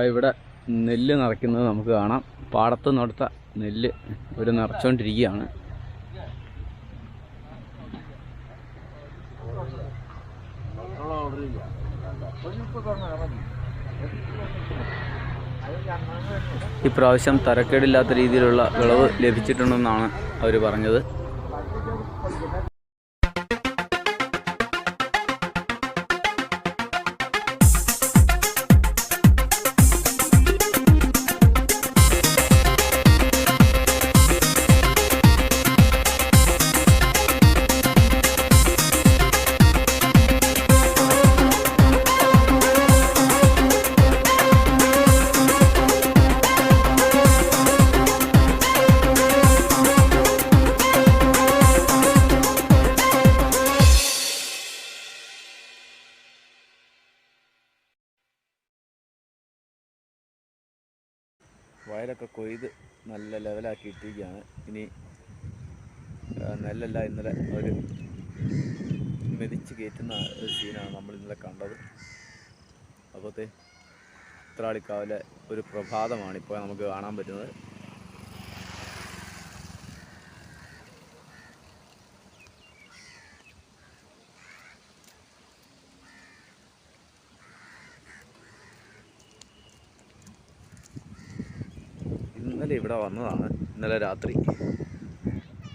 ഇവിടെ നെല്ല് നിറയ്ക്കുന്നത് നമുക്ക് കാണാം. പാടത്ത് നടത്ത നെല്ല് ഒരു നിറച്ചുകൊണ്ടിരിക്കുകയാണ്. ഇപ്രാവശ്യം തരക്കേടില്ലാത്ത രീതിയിലുള്ള വിളവ് ലഭിച്ചിട്ടുണ്ടെന്നാണ് അവർ പറഞ്ഞത്. വയലൊക്കെ കൊയ്ത് നല്ല ലെവലാക്കി ഇട്ടിരിക്കുകയാണ്. ഇനി നെല്ലല്ല ഇന്നലെ ഒരു മെതിച്ച് കയറ്റുന്ന ഒരു സീനാണ് നമ്മൾ ഇന്നലെ കണ്ടത്. അപ്പോഴത്തെ ഉത്രാളിക്കാവിലെ ഒരു പ്രഭാതമാണ് ഇപ്പോൾ നമുക്ക് കാണാൻ പറ്റുന്നത്. ഇന്നലെ ഇവിടെ വന്നതാണ്, ഇന്നലെ രാത്രി.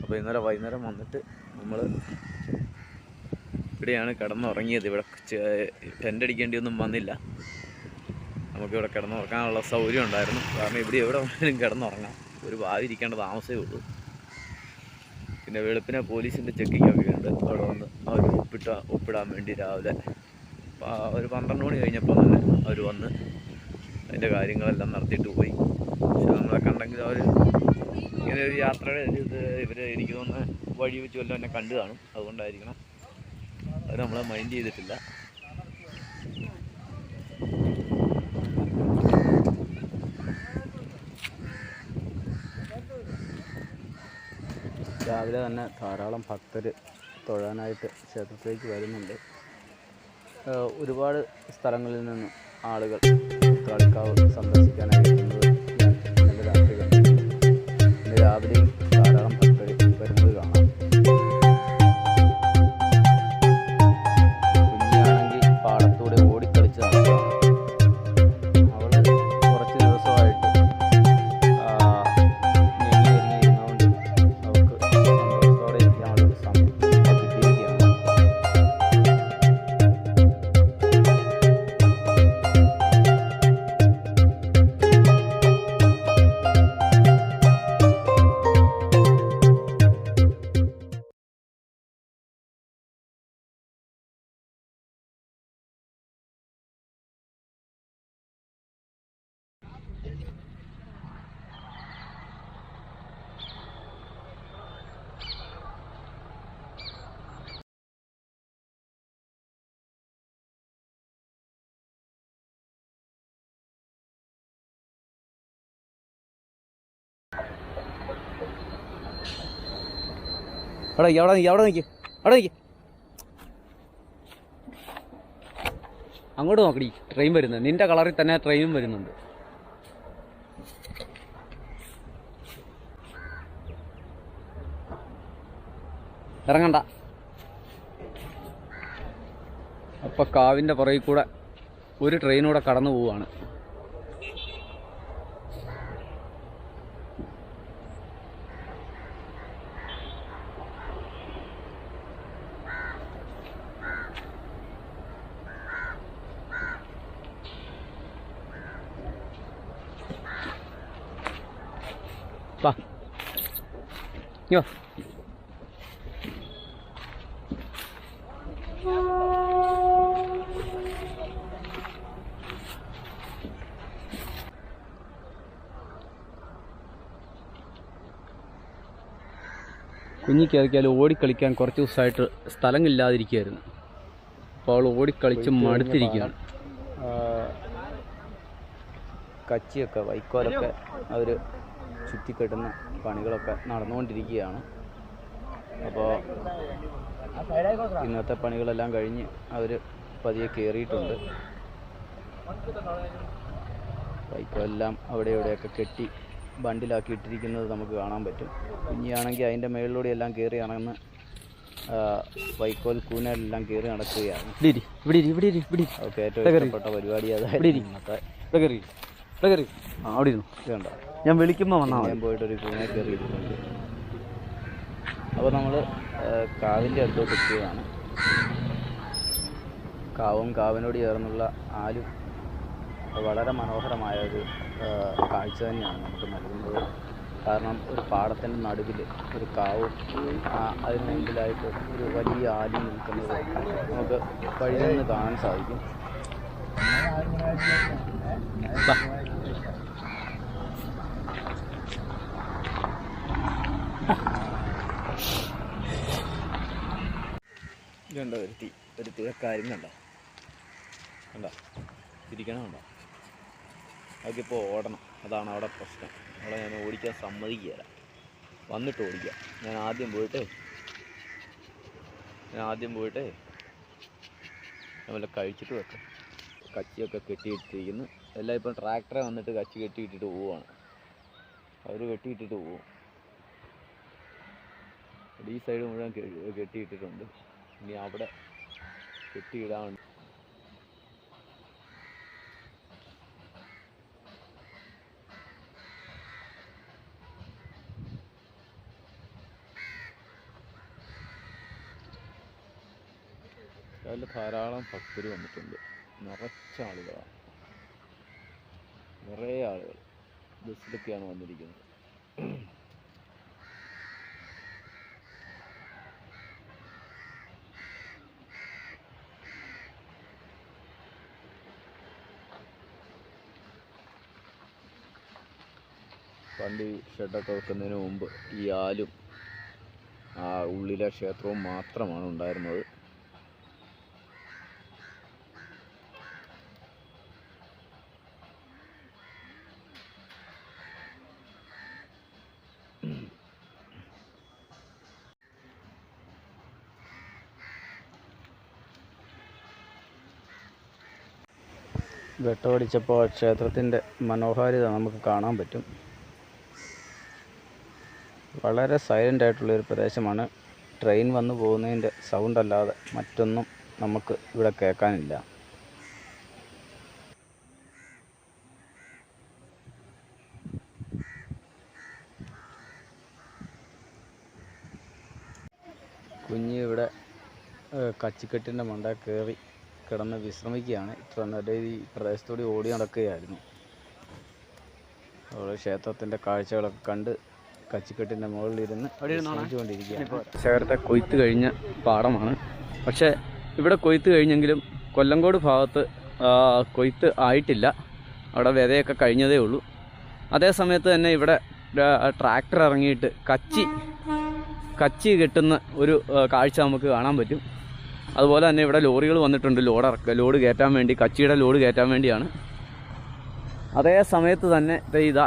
അപ്പോൾ ഇന്നലെ വൈകുന്നേരം വന്നിട്ട് നമ്മൾ ഇവിടെയാണ് കിടന്നുറങ്ങിയത്. ഇവിടെ ടെൻ്റ് അടിക്കേണ്ടിയൊന്നും വന്നില്ല. നമുക്കിവിടെ കിടന്നുറങ്ങാനുള്ള സൗകര്യം ഉണ്ടായിരുന്നു. കാരണം ഇവിടെ എവിടെ വേണമെങ്കിലും കിടന്നുറങ്ങാം. ഒരു ഭാവി ഇരിക്കേണ്ട താമസമേ ഉള്ളൂ. പിന്നെ വെളുപ്പിനെ പോലീസിൻ്റെ ചെക്കിങ്ങൊക്കെ ഉണ്ട്. അവിടെ വന്ന് അവർ ഒപ്പിടാൻ വേണ്ടി രാവിലെ ഒരു 12 മണി കഴിഞ്ഞപ്പോൾ തന്നെ അവർ വന്ന് അതിൻ്റെ കാര്യങ്ങളെല്ലാം നടത്തിയിട്ട് പോയി. പക്ഷെ നമ്മളെ കണ്ടെങ്കിൽ അവർ ഇങ്ങനെ ഒരു യാത്രയുടെ ഇവർ എനിക്ക് തോന്നുന്നു വഴി വെച്ച് വല്ലതും എന്നെ കണ്ടു കാണും. അതുകൊണ്ടായിരിക്കണം അത് നമ്മളെ മൈൻഡ് ചെയ്തിട്ടില്ല. രാവിലെ തന്നെ ധാരാളം ഭക്തർ തൊഴാനായിട്ട് ക്ഷേത്രത്തിലേക്ക് വരുന്നുണ്ട്. ഒരുപാട് സ്ഥലങ്ങളിൽ നിന്നും ആളുകൾ ഉത്രാളിക്കാവ് സന്ദർശിക്കാനായി വരുന്നത് നല്ല രാത്രി കണ്ടു. ഇന്ന് രാവിലെയും ധാരാളം ഭക്തർ വരുന്നത് കാണാം. കുഞ്ഞാണെങ്കിൽ പാടത്തൂടെ ഓടിക്കളിച്ച് നടക്കുകയാണ്. അവൾ കുറച്ച് ദിവസമായിട്ട് ഇരുന്നുകൊണ്ട് അവൾക്ക് സന്തോഷത്തോടെ ഇരിക്കാനുള്ളൊരു സമയം കിട്ടിയിരിക്കുകയാണ്. അവിടെ നിൽക്ക്. അങ്ങോട്ട് നോക്കടി, ട്രെയിൻ വരുന്നത്. നിന്റെ കളറിൽ തന്നെ ട്രെയിനും വരുന്നുണ്ട്. ഇറങ്ങണ്ട. അപ്പം കാവിൻ്റെ പുറകിൽ കൂടെ ഒരു ട്രെയിനൂടെ കടന്നു പോവുകയാണ്. വാ യോ കുഞ്ഞിക്കറിക്കാൽ ഓടിക്കളിക്കാൻ കുറച്ച് ദിവസമായിട്ട് സ്ഥലമില്ലാതിരിക്കുകയായിരുന്നു. അപ്പോൾ അവൾ ഓടിക്കളിച്ച് മടുത്തിരിക്കുകയാണ്. കച്ചിയൊക്കെ വൈക്കോലൊക്കെ അവർ ചുറ്റിക്കെട്ടുന്ന പണികളൊക്കെ നടന്നുകൊണ്ടിരിക്കുകയാണ്. അപ്പോൾ ഇന്നത്തെ പണികളെല്ലാം കഴിഞ്ഞ് അവർ പതിയെ കയറിയിട്ടുണ്ട്. വൈക്കോലെല്ലാം അവിടെ ഇവിടെയൊക്കെ കെട്ടി ബണ്ടിലാക്കി ഇട്ടിരിക്കുന്നത് നമുക്ക് കാണാൻ പറ്റും. കുഞ്ഞിയാണെങ്കിൽ അതിൻ്റെ മേളിലൂടെ എല്ലാം കയറി നടന്ന് വൈക്കോൽ കൂനലെല്ലാം കയറി നടക്കുകയാണ്. അവർക്ക് ഏറ്റവും ഇഷ്ടപ്പെട്ട പരിപാടി അതായത് ഇതുണ്ടോ, ഞാൻ വിളിക്കുമ്പോൾ ഞാൻ പോയിട്ടൊരു കൂനെ കയറിയിട്ടുണ്ട്. അപ്പോൾ നമ്മൾ കാവിൻ്റെ അടുത്തോട്ട് എത്തിയതാണ്. കാവും കാവിനോട് ചേർന്നുള്ള ആലും വളരെ മനോഹരമായ ഒരു കാഴ്ച തന്നെയാണ് നമുക്ക് നൽകുന്നത്. കാരണം ഒരു പാടത്തിൻ്റെ നടുവിൽ ഒരു കാവും അതിന് മുമ്പിലായിട്ട് ഒരു വലിയ ആലും നിൽക്കുന്നത് നമുക്ക് വഴി നിന്ന് കാണാൻ സാധിക്കും. ഇതുണ്ടോ ഒരു തിരക്കാരും കണ്ടോ തിരിക്കണമുണ്ടോ? അതൊക്കിപ്പോൾ ഓടണം, അതാണ് അവിടെ പ്രശ്നം. അവിടെ ഞാൻ ഓടിക്കാൻ സമ്മതിക്കുകയില്ല, വന്നിട്ട് ഓടിക്കാം. ഞാൻ ആദ്യം പോയിട്ട് വല്ല കഴിച്ചിട്ട് വെക്കാം. കച്ചിയൊക്കെ കെട്ടിയിട്ടിരിക്കുന്നു. എല്ലാം ഇപ്പം ട്രാക്ടറെ വന്നിട്ട് കച്ചി കെട്ടിയിട്ടിട്ട് പോവുകയാണ്. അവർ കെട്ടിയിട്ടിട്ട് പോവും. ഈ സൈഡ് മുഴുവൻ കെട്ടിയിട്ടിട്ടുണ്ട്. ഇനി അവിടെ കെട്ടിയിടാനുണ്ട്. അതിൽ ധാരാളം ഭക്തർ വന്നിട്ടുണ്ട്. നിറച്ച ആളുകളാണ്, നിറയെ ആളുകൾ ബസ്സിലൊക്കെയാണ് വന്നിരിക്കുന്നത്. പണ്ട് ഈ ഷെഡൊക്കെ വെക്കുന്നതിന് മുമ്പ് ഈ ആലും ആ ഉള്ളിലെ ക്ഷേത്രവും മാത്രമാണ് ഉണ്ടായിരുന്നത്. വെട്ടമടിച്ചപ്പോൾ ക്ഷേത്രത്തിൻ്റെ മനോഹാരിത നമുക്ക് കാണാൻ പറ്റും. വളരെ സൈലൻ്റ് ആയിട്ടുള്ളൊരു പ്രദേശമാണ്. ട്രെയിൻ വന്നു പോകുന്നതിൻ്റെ സൗണ്ട് അല്ലാതെ മറ്റൊന്നും നമുക്ക് ഇവിടെ കേൾക്കാനില്ല. കുഞ്ഞ് ഇവിടെ കച്ചിക്കെട്ടിൻ്റെ മണ്ട കയറി കിടന്ന് വിശ്രമിക്കുകയാണ്. ഈ പ്രദേശത്തൂടെ ഓടി നടക്കുകയായിരുന്നു. അവിടെ ക്ഷേത്രത്തിൻ്റെ കാഴ്ചകളൊക്കെ കണ്ട് കച്ചിക്കെട്ടിൻ്റെ മുകളിലിരുന്ന് വിശ്രമിച്ചുകൊണ്ടിരിക്കുകയാണ്. ക്ഷേത്രത്തെ കൊയ്ത്ത് കഴിഞ്ഞ പാടമാണ്. പക്ഷേ ഇവിടെ കൊയ്ത്ത് കഴിഞ്ഞെങ്കിലും കൊല്ലങ്കോട് ഭാഗത്ത് കൊയ്ത്ത് ആയിട്ടില്ല. അവിടെ വിതയൊക്കെ കഴിഞ്ഞതേ ഉള്ളൂ. അതേ സമയത്ത് തന്നെ ഇവിടെ ട്രാക്ടർ ഇറങ്ങിയിട്ട് കച്ചി കെട്ടുന്ന ഒരു കാഴ്ച നമുക്ക് കാണാൻ പറ്റും. അതുപോലെ തന്നെ ഇവിടെ ലോറികൾ വന്നിട്ടുണ്ട്. ലോഡ് കയറ്റാൻ വേണ്ടി, കച്ചിയുടെ ലോഡ് കയറ്റാൻ വേണ്ടിയാണ്. അതേ സമയത്ത് തന്നെ ഇതാ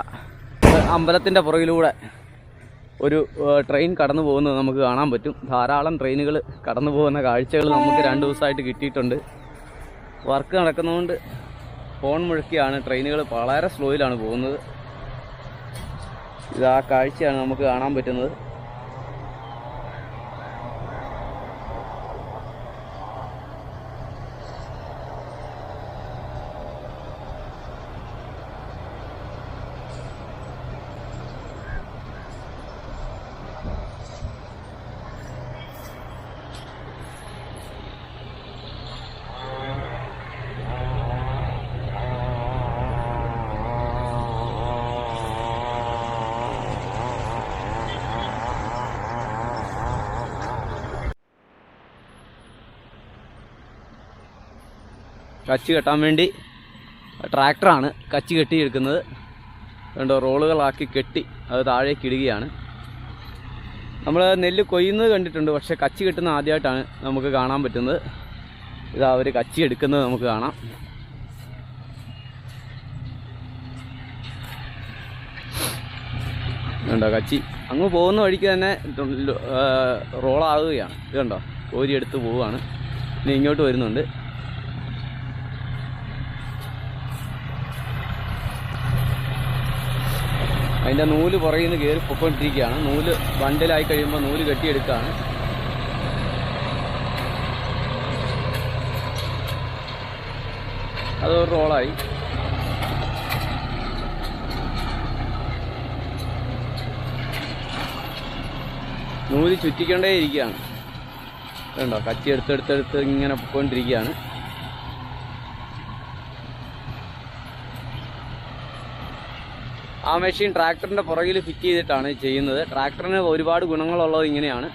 അമ്പലത്തിൻ്റെ പുറകിലൂടെ ഒരു ട്രെയിൻ കടന്നു പോകുന്നത് നമുക്ക് കാണാൻ പറ്റും. ധാരാളം ട്രെയിനുകൾ കടന്നു പോകുന്ന കാഴ്ചകൾ നമുക്ക് 2 ദിവസമായിട്ട് കിട്ടിയിട്ടുണ്ട്. വർക്ക് നടക്കുന്നതുകൊണ്ട് ഫോൺ മുഴക്കിയാണ്. ട്രെയിനുകൾ വളരെ സ്ലോയിലാണ് പോകുന്നത്. ഇതാ കാഴ്ചയാണ് നമുക്ക് കാണാൻ പറ്റുന്നത്. കച്ചി കെട്ടാൻ വേണ്ടി ട്രാക്ടറാണ് കച്ചി കെട്ടിയെടുക്കുന്നത്. കണ്ടോ, റോളുകളാക്കി കെട്ടി അത് താഴേക്ക് ഇടുകയാണ്. നമ്മൾ നെല്ല് കൊയ്യുന്നത് കണ്ടിട്ടുണ്ട്, പക്ഷേ കച്ചി കെട്ടുന്ന ആദ്യമായിട്ടാണ് നമുക്ക് കാണാൻ പറ്റുന്നത്. ഇതാ അവർ കച്ചി എടുക്കുന്നത് നമുക്ക് കാണാം. കണ്ടോ, കച്ചി അങ്ങ് പോകുന്ന വഴിക്ക് തന്നെ റോളാവുകയാണ്. ഇത് കണ്ടോ, കോരിയെടുത്ത് പോവുകയാണ്. ഇനി ഇങ്ങോട്ട് വരുന്നുണ്ട്. അതിൻ്റെ നൂല് പുറകിൽ നിന്ന് കയറി പൊയ്ക്കൊണ്ടിരിക്കുകയാണ്. നൂല് ബണ്ടിലായി കഴിയുമ്പോൾ നൂല് കെട്ടിയെടുക്കുകയാണ്. അതൊരു റോളായി. നൂല് ചുറ്റിക്കൊണ്ടേ ഇരിക്കുകയാണ്. കണ്ടോ, കച്ചി എടുത്തെടുത്തെടുത്ത് ഇങ്ങനെ പൊയ്ക്കൊണ്ടിരിക്കുകയാണ്. ആ മെഷീൻ ട്രാക്ടറിൻ്റെ പുറകിൽ ഫിറ്റ് ചെയ്തിട്ടാണ് ചെയ്യുന്നത്. ട്രാക്ടറിന് ഒരുപാട് ഗുണങ്ങളുള്ളത് ഇങ്ങനെയാണ്.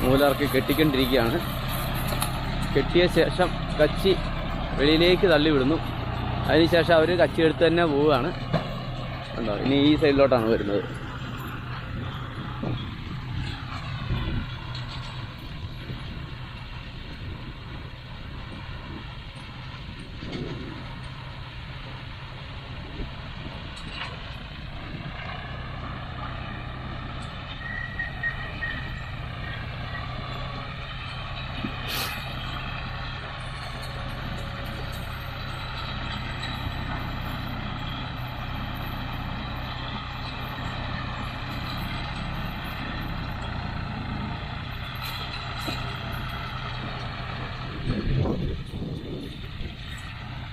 നൂലിറക്കി കെട്ടിക്കൊണ്ടിരിക്കുകയാണ്. കെട്ടിയ ശേഷം കച്ചി വെളിയിലേക്ക് തള്ളിവിടുന്നു. അതിനുശേഷം അവർ കച്ചി എടുത്ത് തന്നെ പോവുകയാണ്. കണ്ടോ, ഇനി ഈ സൈഡിലോട്ടാണ് വരുന്നത്.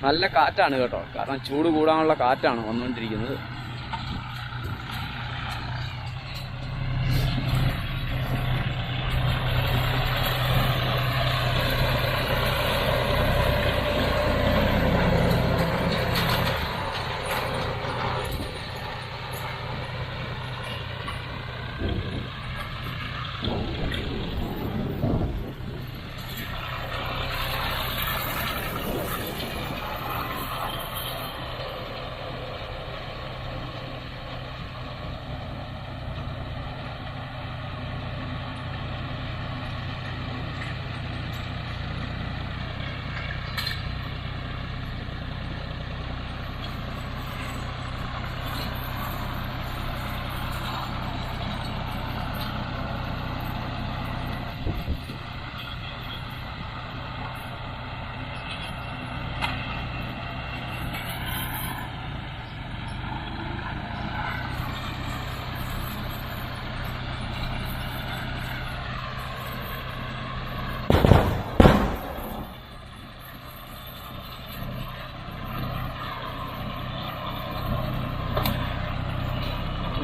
നല്ല കാറ്റാണ് കേട്ടോ, കാരണം ചൂട് കൂടാനുള്ള കാറ്റാണ് വന്നുകൊണ്ടിരിക്കുന്നത്.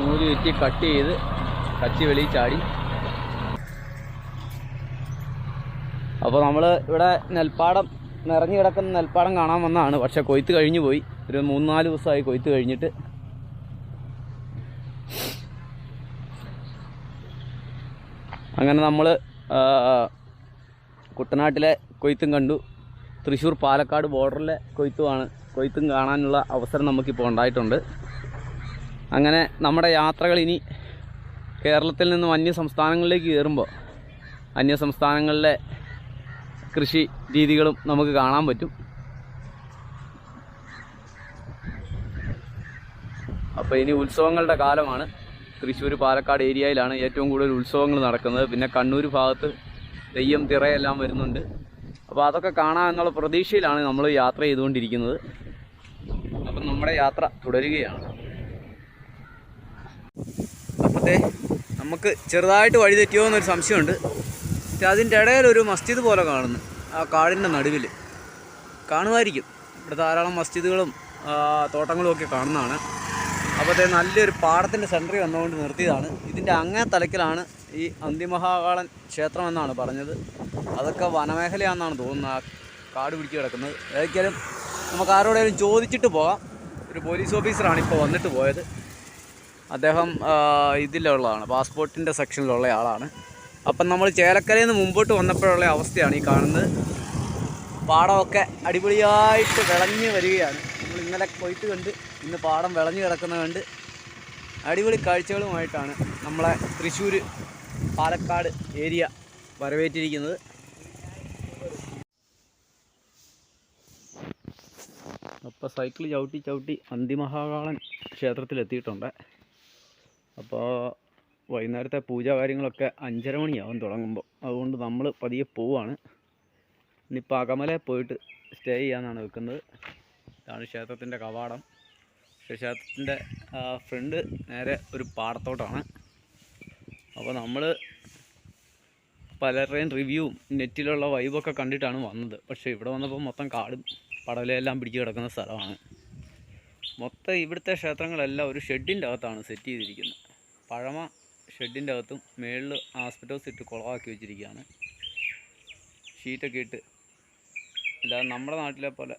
നൂല് ചുറ്റി കട്ട് ചെയ്ത് കച്ചി വെളിയിൽ ചാടി. അപ്പോൾ നമ്മൾ ഇവിടെ നെൽപ്പാടം നിറഞ്ഞു കിടക്കുന്ന നെൽപ്പാടം കാണാൻ വന്നതാണ്. പക്ഷേ കൊയ്ത്ത് കഴിഞ്ഞു പോയി. ഒരു 3-4 ദിവസമായി കൊയ്ത്ത് കഴിഞ്ഞിട്ട്. അങ്ങനെ നമ്മൾ കുട്ടനാട്ടിലെ കൊയ്ത്തും കണ്ടു. തൃശ്ശൂർ പാലക്കാട് ബോർഡറിലെ കൊയ്ത്തും കാണാനുള്ള അവസരം നമുക്കിപ്പോൾ ഉണ്ടായിട്ടുണ്ട്. അങ്ങനെ നമ്മുടെ യാത്രകൾ ഇനി കേരളത്തിൽ നിന്നും അന്യ സംസ്ഥാനങ്ങളിലേക്ക് കയറുമ്പോൾ അന്യ സംസ്ഥാനങ്ങളിലെ കൃഷി രീതികളും നമുക്ക് കാണാൻ പറ്റും. അപ്പോൾ ഇനി ഉത്സവങ്ങളുടെ കാലമാണ്. തൃശ്ശൂർ പാലക്കാട് ഏരിയയിലാണ് ഏറ്റവും കൂടുതൽ ഉത്സവങ്ങൾ നടക്കുന്നത്. പിന്നെ കണ്ണൂർ ഭാഗത്ത് തെയ്യം തിറയെല്ലാം വരുന്നുണ്ട്. അപ്പോൾ അതൊക്കെ കാണാം എന്നുള്ള പ്രതീക്ഷയിലാണ് നമ്മൾ യാത്ര ചെയ്തുകൊണ്ടിരിക്കുന്നത്. അപ്പം നമ്മുടെ യാത്ര തുടരുകയാണ്. അപ്പോഴത്തെ നമുക്ക് ചെറുതായിട്ട് വഴി തെറ്റിയോ എന്നൊരു സംശയമുണ്ട്. പക്ഷെ അതിൻ്റെ ഇടയിൽ ഒരു മസ്ജിദ് പോലെ കാണുന്നു. ആ കാടിൻ്റെ നടുവിൽ കാണുമായിരിക്കും. ഇവിടെ ധാരാളം മസ്ജിദുകളും തോട്ടങ്ങളും ഒക്കെ കാണുന്നതാണ്. അപ്പോഴത്തെ നല്ലൊരു പാടത്തിൻ്റെ സെൻറ്ററിൽ വന്നുകൊണ്ട് നിർത്തിയതാണ്. ഇതിൻ്റെ അങ്ങേ തലക്കിലാണ് ഈ അന്തിമഹാകാളൻ ക്ഷേത്രം എന്നാണ് പറഞ്ഞത്. അതൊക്കെ വനമേഖലയാണെന്നാണ് തോന്നുന്നത്. ആ കാട് പിടിച്ച് കിടക്കുന്നത്. ഏതൊക്കെയാലും നമുക്ക് ആരോടെങ്കിലും ചോദിച്ചിട്ട് പോകാം. ഒരു പോലീസ് ഓഫീസറാണ് ഇപ്പോൾ വന്നിട്ട് പോയത്. അദ്ദേഹം ഇതിലുള്ളതാണ്, പാസ്പോർട്ടിൻ്റെ സെക്ഷനിലുള്ള ആളാണ്. അപ്പം നമ്മൾ ചേലക്കരയിൽ നിന്ന് മുമ്പോട്ട് വന്നപ്പോഴുള്ള അവസ്ഥയാണ് ഈ കാണുന്നത്. പാടമൊക്കെ അടിപൊളിയായിട്ട് വിളഞ്ഞ് വരികയാണ്. നമ്മൾ ഇന്നലെ കൊയ്ത്ത് കണ്ട് ഇന്ന് പാടം വിളഞ്ഞ് കിടക്കുന്നത് കണ്ട് അടിപൊളി കാഴ്ചകളുമായിട്ടാണ് നമ്മളെ തൃശ്ശൂർ പാലക്കാട് ഏരിയ വരവേറ്റിരിക്കുന്നത്. അപ്പോൾ സൈക്കിൾ ചവിട്ടി അന്തിമഹാകാളൻ ക്ഷേത്രത്തിലെത്തിയിട്ടുണ്ട്. അപ്പോൾ വൈകുന്നേരത്തെ പൂജാ കാര്യങ്ങളൊക്കെ 5:30 മണിയാവും തുടങ്ങുമ്പോൾ. അതുകൊണ്ട് നമ്മൾ പതിയെ പോവാണ്. ഇനിയിപ്പോൾ അകമലയിൽ പോയിട്ട് സ്റ്റേ ചെയ്യാനാണ് വെക്കുന്നത്. ഇതാണ് ക്ഷേത്രത്തിൻ്റെ കവാടം. പക്ഷേ ക്ഷേത്രത്തിൻ്റെ ഫ്രണ്ട് നേരെ ഒരു പാടത്തോട്ടാണ്. അപ്പോൾ നമ്മൾ പലരുടെയും റിവ്യൂവും നെറ്റിലുള്ള വൈബൊക്കെ കണ്ടിട്ടാണ് വന്നത്. പക്ഷേ ഇവിടെ വന്നപ്പോൾ മൊത്തം കാടും പടലയെല്ലാം പിടിച്ച് കിടക്കുന്ന സ്ഥലമാണ്. മൊത്തം ഇവിടുത്തെ ക്ഷേത്രങ്ങളെല്ലാം ഒരു ഷെഡിൻ്റെ അകത്താണ് സെറ്റ് ചെയ്തിരിക്കുന്നത്. പഴമ ഷെഡിൻ്റെ അകത്തും മേളിൽ ആസ്പെറ്റോസ് ഇട്ട് കുളമാക്കി വെച്ചിരിക്കുകയാണ്. ഷീറ്റൊക്കെ ഇട്ട്. അല്ലാതെ നമ്മുടെ നാട്ടിലെ പോലെ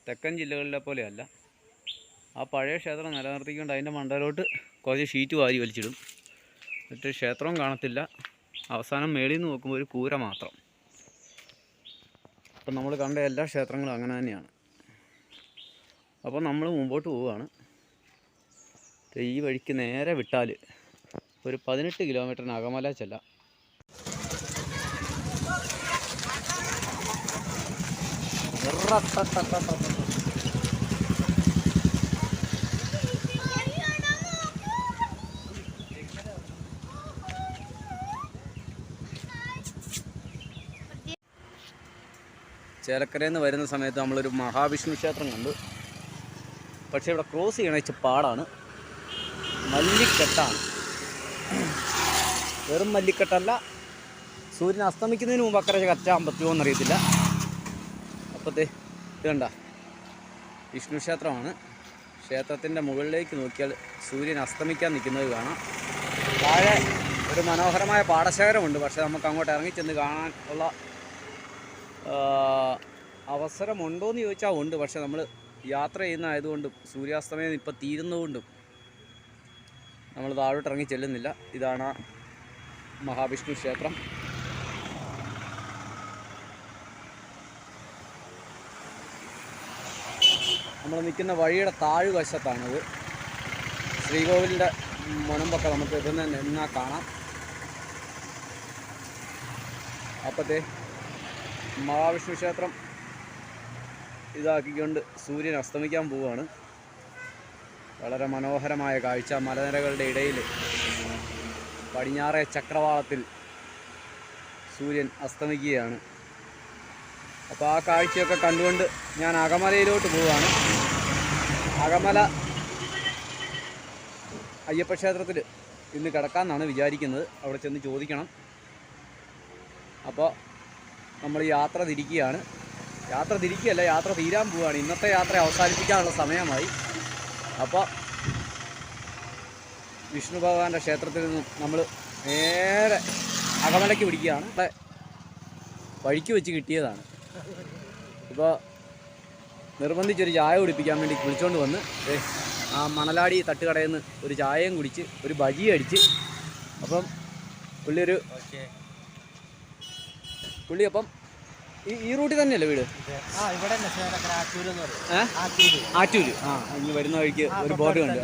തെക്കൻ ജില്ലകളിലെ പോലെയല്ല. ആ പഴയ ക്ഷേത്രം നിലനിർത്തിക്കൊണ്ട് അതിൻ്റെ മണ്ടയിലോട്ട് കുറച്ച് ഷീറ്റ് വാരി വലിച്ചിടും. എന്നിട്ട് ക്ഷേത്രവും കാണത്തില്ല. അവസാനം മേളിൽ നിന്ന് നോക്കുമ്പോൾ ഒരു കൂര മാത്രം. അപ്പം നമ്മൾ കണ്ട എല്ലാ ക്ഷേത്രങ്ങളും അങ്ങനെ തന്നെയാണ്. അപ്പോൾ നമ്മൾ മുമ്പോട്ട് പോവുകയാണ്. ഈ വഴിക്ക് നേരെ വിട്ടാൽ ഒരു 18 കിലോമീറ്ററിന് അകമല ചെല്ലാം. ചേലക്കരയിൽ നിന്ന് വരുന്ന സമയത്ത് നമ്മളൊരു മഹാവിഷ്ണു ക്ഷേത്രം കണ്ടു. പക്ഷേ ഇവിടെ ക്രോസ് ചെയ്യണ വെച്ച പാടാണ്. മല്ലിക്കെട്ടാണ്. വെറും മല്ലിക്കെട്ടല്ല. സൂര്യൻ അസ്തമിക്കുന്നതിന് മുമ്പ് അക്കരെ കറ്റാൻ പറ്റുമോ എന്നറിയത്തില്ല. അപ്പോഴത്തെ ഇത് കണ്ട വിഷ്ണു ക്ഷേത്രമാണ്. ക്ഷേത്രത്തിൻ്റെ മുകളിലേക്ക് നോക്കിയാൽ സൂര്യൻ അസ്തമിക്കാൻ നിൽക്കുന്നത് കാണാം. താഴെ ഒരു മനോഹരമായ പാടശേഖരമുണ്ട്. പക്ഷേ നമുക്ക് അങ്ങോട്ട് ഇറങ്ങിച്ചെന്ന് കാണാൻ ഉള്ള അവസരമുണ്ടോയെന്ന് ചോദിച്ചാൽ ഉണ്ട്. പക്ഷേ നമ്മൾ യാത്ര ചെയ്യുന്നതായതുകൊണ്ടും സൂര്യാസ്തമയം ഇപ്പം തീരുന്നതുകൊണ്ടും നമ്മൾ താഴോട്ട് ഇറങ്ങി ചെല്ലുന്നില്ല. ഇതാണ് മഹാവിഷ്ണു ക്ഷേത്രം. നമ്മൾ നിൽക്കുന്ന വഴിയുടെ താഴ്വശത്താണത്. ശ്രീകോവിലിൻ്റെ മുനമ്പൊക്കെ നമുക്ക് ഇതിൽ നിന്നാൽ കാണാം. അപ്പോഴത്തെ മഹാവിഷ്ണു ക്ഷേത്രം ഇതാക്കിക്കൊണ്ട് സൂര്യൻ അസ്തമിക്കാൻ പോവുകയാണ്. വളരെ മനോഹരമായ കാഴ്ച. മലനിരകളുടെ ഇടയിൽ പടിഞ്ഞാറേ ചക്രവാളത്തിൽ സൂര്യൻ അസ്തമിക്കുകയാണ്. അപ്പോൾ ആ കാഴ്ചയൊക്കെ കണ്ടുകൊണ്ട് ഞാൻ അകമലയിലോട്ട് പോവുകയാണ്. അകമല അയ്യപ്പക്ഷേത്രത്തിൽ ഇന്ന് കിടക്കാമെന്നാണ് വിചാരിക്കുന്നത്. അവിടെ ചെന്ന് ചോദിക്കണം. അപ്പോൾ നമ്മൾ യാത്ര തിരിക്കുകയാണ്. യാത്ര തീരാൻ പോവുകയാണ്. ഇന്നത്തെ യാത്ര അവസാനിപ്പിക്കാനുള്ള സമയമായി. അപ്പോൾ വിഷ്ണു ഭഗവാന്റെ ക്ഷേത്രത്തിൽ നിന്നും നമ്മൾ നേരെ അകമലയ്ക്ക് പിടിക്കുകയാണ്. അവിടെ വഴിക്ക് വെച്ച് കിട്ടിയതാണ്. ഇപ്പോൾ നിർബന്ധിച്ചൊരു ചായ കുടിപ്പിക്കാൻ വേണ്ടി വിളിച്ചുകൊണ്ട് വന്ന് ആ മണലാടി തട്ടുകടയിൽ നിന്ന് ഒരു ചായയും കുടിച്ച് ഒരു ബജി അടിച്ച്. അപ്പം പുള്ളി അപ്പം ഈ റൂട്ടിൽ തന്നെയല്ലേ വീട്? ആറ്റൂര്. ഇനി വരുന്ന വഴിക്ക് ഒരു ബോർഡ് കണ്ട്.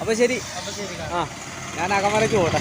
അപ്പോൾ ശരി. ഞാൻ അകമലയ്ക്ക് പോട്ടെ.